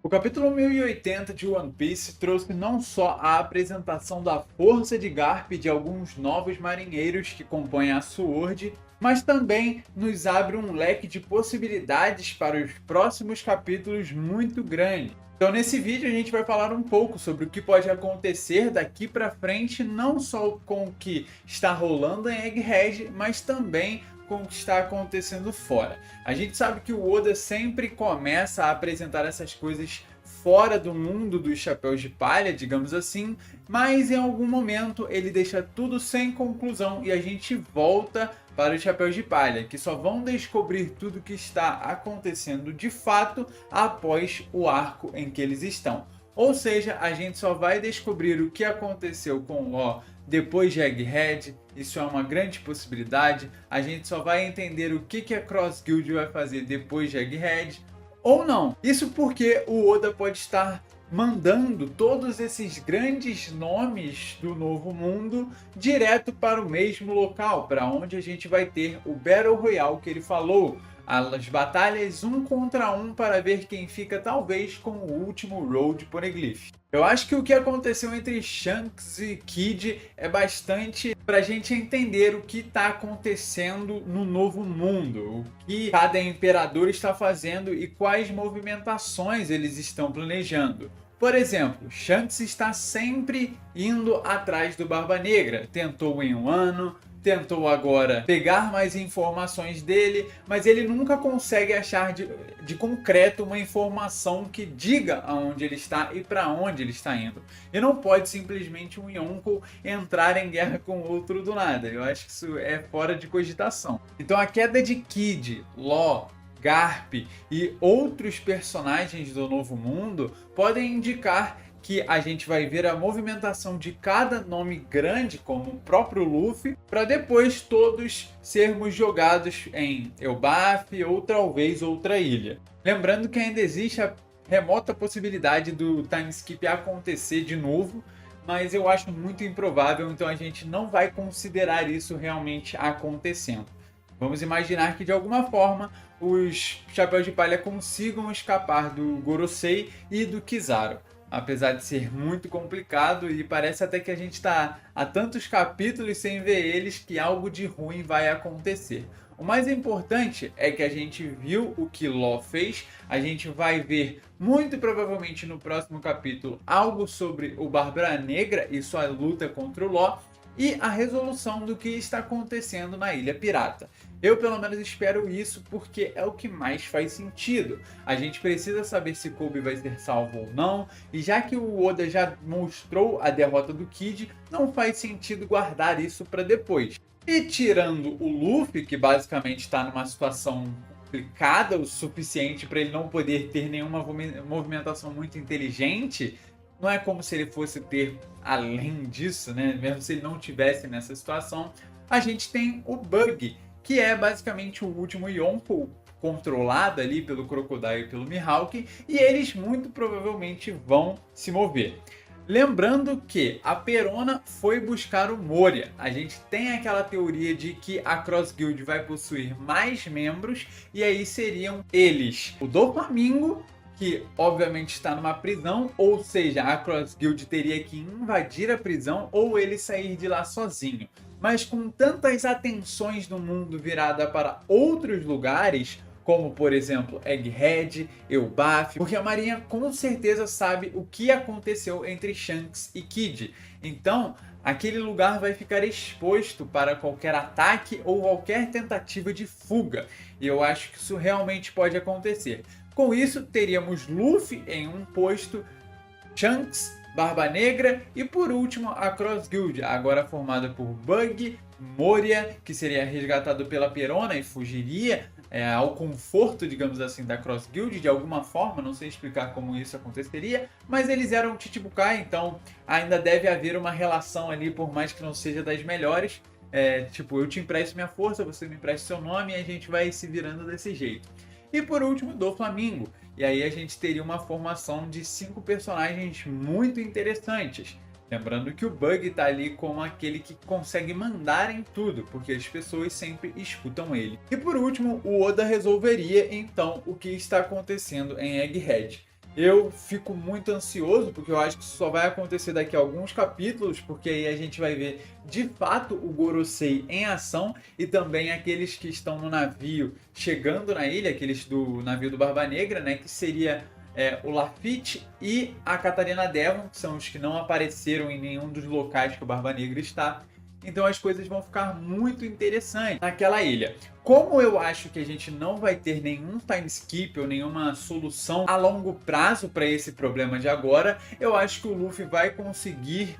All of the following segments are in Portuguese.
O capítulo 1080 de One Piece trouxe não só a apresentação da força de Garp e de alguns novos marinheiros que compõem a SWORD, mas também nos abre um leque de possibilidades para os próximos capítulos muito grande. Então nesse vídeo a gente vai falar um pouco sobre o que pode acontecer daqui para frente, não só com o que está rolando em Egghead, mas também com o que está acontecendo fora. A gente sabe que o Oda sempre começa a apresentar essas coisas fora do mundo dos chapéus de palha, digamos assim, mas em algum momento ele deixa tudo sem conclusão e a gente volta para os chapéus de palha, que só vão descobrir tudo o que está acontecendo de fato após o arco em que eles estão. Ou seja, a gente só vai descobrir o que aconteceu com o Law depois de Egghead. Isso é uma grande possibilidade. A gente só vai entender o que a Cross Guild vai fazer depois de Egghead, ou não. Isso porque o Oda pode estar mandando todos esses grandes nomes do Novo Mundo direto para o mesmo local, para onde a gente vai ter o Battle Royale que ele falou. As batalhas 1 contra 1 para ver quem fica talvez com o último Road Poneglyph. Eu acho que o que aconteceu entre Shanks e Kid é bastante para a gente entender o que está acontecendo no Novo Mundo, o que cada imperador está fazendo e quais movimentações eles estão planejando. Por exemplo, Shanks está sempre indo atrás do Barba Negra, tentou em um ano, tentou agora pegar mais informações dele, mas ele nunca consegue achar de concreto uma informação que diga aonde ele está e para onde ele está indo. E não pode simplesmente um Yonko entrar em guerra com outro do nada. Eu acho que isso é fora de cogitação. Então a queda de Kid, Law, Garp e outros personagens do Novo Mundo podem indicar que a gente vai ver a movimentação de cada nome grande, como o próprio Luffy, para depois todos sermos jogados em Elbaf ou talvez outra ilha. Lembrando que ainda existe a remota possibilidade do time skip acontecer de novo, mas eu acho muito improvável, então a gente não vai considerar isso realmente acontecendo. Vamos imaginar que de alguma forma os Chapéus de Palha consigam escapar do Gorosei e do Kizaru. Apesar de ser muito complicado e parece até que a gente está há tantos capítulos sem ver eles que algo de ruim vai acontecer. O mais importante é que a gente viu o que Law fez, a gente vai ver muito provavelmente no próximo capítulo algo sobre o Barba Negra e sua luta contra o Law e a resolução do que está acontecendo na Ilha Pirata. Eu pelo menos espero isso porque é o que mais faz sentido. A gente precisa saber se Kobe vai ser salvo ou não, e já que o Oda já mostrou a derrota do Kid, não faz sentido guardar isso para depois. E tirando o Luffy, que basicamente está numa situação complicada o suficiente para ele não poder ter nenhuma movimentação muito inteligente, não é como se ele fosse ter além disso, né? Mesmo se ele não tivesse nessa situação, a gente tem o Bug, que é basicamente o último Yonko controlado ali pelo Crocodile e pelo Mihawk, e eles muito provavelmente vão se mover. Lembrando que a Perona foi buscar o Moria. A gente tem aquela teoria de que a Cross Guild vai possuir mais membros, e aí seriam eles o Doflamingo, que obviamente está numa prisão, ou seja, a Cross Guild teria que invadir a prisão ou ele sair de lá sozinho. Mas com tantas atenções no mundo virada para outros lugares, como por exemplo Egghead, Elbaf, porque a Marinha com certeza sabe o que aconteceu entre Shanks e Kid. Então, aquele lugar vai ficar exposto para qualquer ataque ou qualquer tentativa de fuga. E eu acho que isso realmente pode acontecer. Com isso, teríamos Luffy em um posto, Shanks, Barba Negra e por último a Cross Guild, agora formada por Bug, Moria, que seria resgatado pela Perona e fugiria ao conforto, digamos assim, da Cross Guild de alguma forma, não sei explicar como isso aconteceria, mas eles eram Chichibukai, então ainda deve haver uma relação ali, por mais que não seja das melhores. Tipo, eu te empresto minha força, você me empresta seu nome e a gente vai se virando desse jeito. E por último, Doflamingo. E aí a gente teria uma formação de 5 personagens muito interessantes. Lembrando que o Bug está ali como aquele que consegue mandar em tudo, porque as pessoas sempre escutam ele. E por último, o Oda resolveria então o que está acontecendo em Egghead. Eu fico muito ansioso, porque eu acho que isso só vai acontecer daqui a alguns capítulos, porque aí a gente vai ver de fato o Gorosei em ação e também aqueles que estão no navio chegando na ilha, aqueles do navio do Barba Negra, né? Que seria o Lafitte e a Catarina Devon, que são os que não apareceram em nenhum dos locais que o Barba Negra está. Então as coisas vão ficar muito interessantes naquela ilha. Como eu acho que a gente não vai ter nenhum time skip ou nenhuma solução a longo prazo para esse problema de agora, eu acho que o Luffy vai conseguir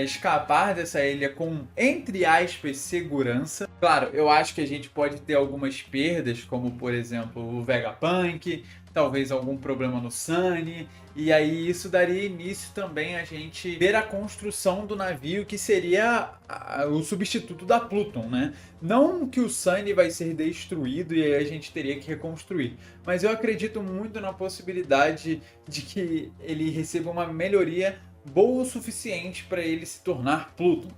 escapar dessa ilha com, entre aspas, segurança. Claro, eu acho que a gente pode ter algumas perdas, como por exemplo o Vegapunk, talvez algum problema no Sunny, e aí isso daria início também a gente ver a construção do navio que seria o substituto da Pluton, né? Não que o Sunny vai ser destruído e aí a gente teria que reconstruir, mas eu acredito muito na possibilidade de que ele receba uma melhoria boa o suficiente para ele se tornar Pluton.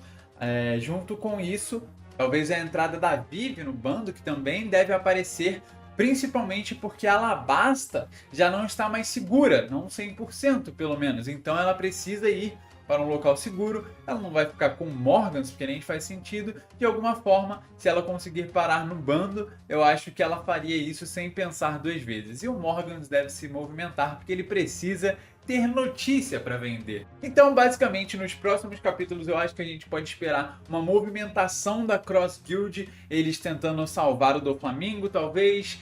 Junto com isso, talvez a entrada da Vivi no bando, que também deve aparecer, principalmente porque a Alabasta já não está mais segura, não 100% pelo menos, então ela precisa ir para um local seguro, ela não vai ficar com Morgans, porque nem faz sentido. De alguma forma, se ela conseguir parar no bando, eu acho que ela faria isso sem pensar duas vezes. E o Morgans deve se movimentar, porque ele precisa ter notícia para vender. Então, basicamente, nos próximos capítulos eu acho que a gente pode esperar uma movimentação da Cross Guild, eles tentando salvar o Doflamingo, talvez,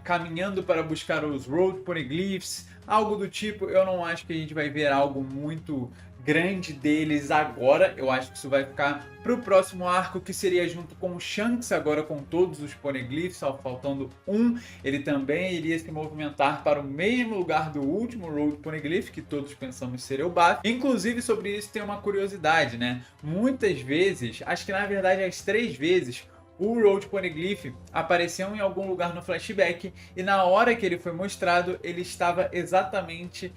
caminhando para buscar os Road Poneglyphs, algo do tipo. Eu não acho que a gente vai ver algo muito grande deles agora. Eu acho que isso vai ficar para o próximo arco, que seria junto com o Shanks, agora com todos os Poneglyphs, só faltando um. Ele também iria se movimentar para o mesmo lugar do último Road Poneglyph, que todos pensamos ser o Baf. Inclusive, sobre isso tem uma curiosidade, né? Muitas vezes, acho que na verdade as 3 vezes, o Road Poneglyph apareceu em algum lugar no flashback e na hora que ele foi mostrado, ele estava exatamente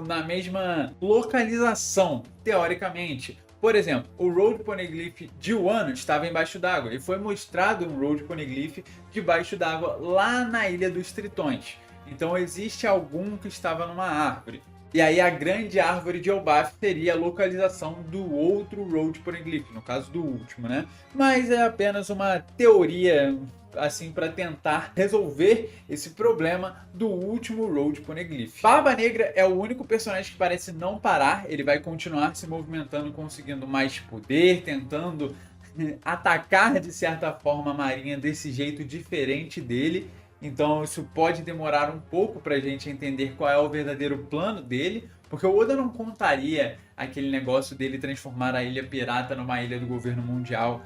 na mesma localização, teoricamente. Por exemplo, o Road Poneglyph de Wano estava embaixo d'água e foi mostrado um Road Poneglyph debaixo d'água lá na Ilha dos Tritões. Então existe algum que estava numa árvore. E aí a grande árvore de Elbaf seria a localização do outro Road Poneglyph, no caso do último, né? Mas é apenas uma teoria, assim, para tentar resolver esse problema do último Road Poneglyph. Barba Negra é o único personagem que parece não parar, ele vai continuar se movimentando, conseguindo mais poder, tentando atacar de certa forma a marinha desse jeito diferente dele. Então isso pode demorar um pouco para a gente entender qual é o verdadeiro plano dele, porque o Oda não contaria aquele negócio dele transformar a Ilha Pirata numa ilha do governo mundial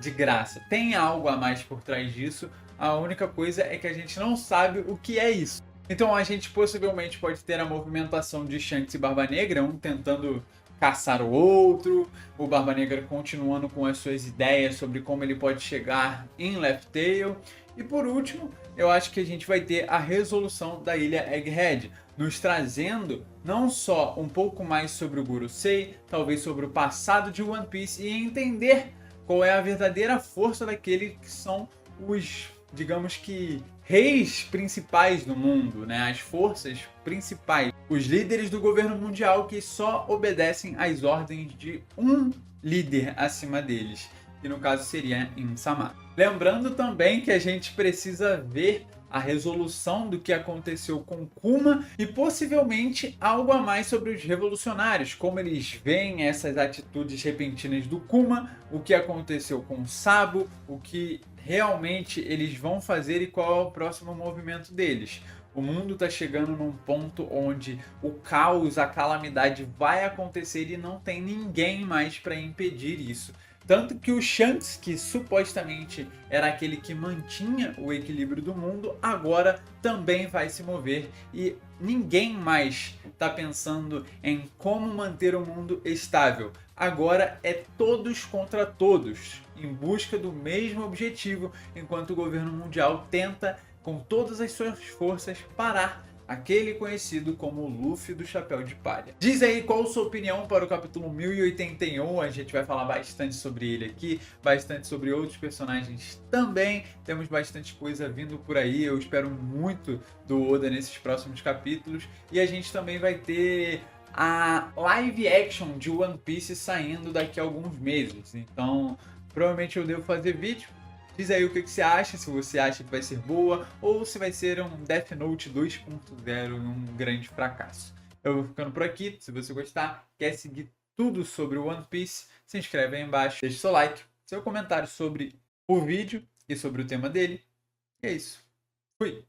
de graça. Tem algo a mais por trás disso, a única coisa é que a gente não sabe o que é isso. Então a gente possivelmente pode ter a movimentação de Shanks e Barba Negra, um tentando caçar o outro, o Barba Negra continuando com as suas ideias sobre como ele pode chegar em Laugh Tale. E por último, eu acho que a gente vai ter a resolução da Ilha Egghead, nos trazendo não só um pouco mais sobre o Gorosei, talvez sobre o passado de One Piece e entender qual é a verdadeira força daqueles que são os, digamos que, reis principais do mundo, né? As forças principais, os líderes do governo mundial que só obedecem às ordens de um líder acima deles, que no caso seria Insama. Lembrando também que a gente precisa ver a resolução do que aconteceu com Kuma e possivelmente algo a mais sobre os revolucionários, como eles veem essas atitudes repentinas do Kuma, o que aconteceu com o Sabo, o que realmente eles vão fazer e qual é o próximo movimento deles. O mundo está chegando num ponto onde o caos, a calamidade vai acontecer e não tem ninguém mais para impedir isso. Tanto que o Shanks, que supostamente era aquele que mantinha o equilíbrio do mundo, agora também vai se mover e ninguém mais está pensando em como manter o mundo estável. Agora é todos contra todos, em busca do mesmo objetivo, enquanto o governo mundial tenta, com todas as suas forças, parar aquele conhecido como o Luffy do Chapéu de Palha. Diz aí qual a sua opinião para o capítulo 1081, a gente vai falar bastante sobre ele aqui, bastante sobre outros personagens também, temos bastante coisa vindo por aí, eu espero muito do Oda nesses próximos capítulos, e a gente também vai ter a live action de One Piece saindo daqui a alguns meses, então provavelmente eu devo fazer vídeo. Diz aí o que você acha, se você acha que vai ser boa ou se vai ser um Death Note 2.0 um grande fracasso. Eu vou ficando por aqui, se você gostar, quer seguir tudo sobre o One Piece, se inscreve aí embaixo, deixa seu like, seu comentário sobre o vídeo e sobre o tema dele. E é isso. Fui!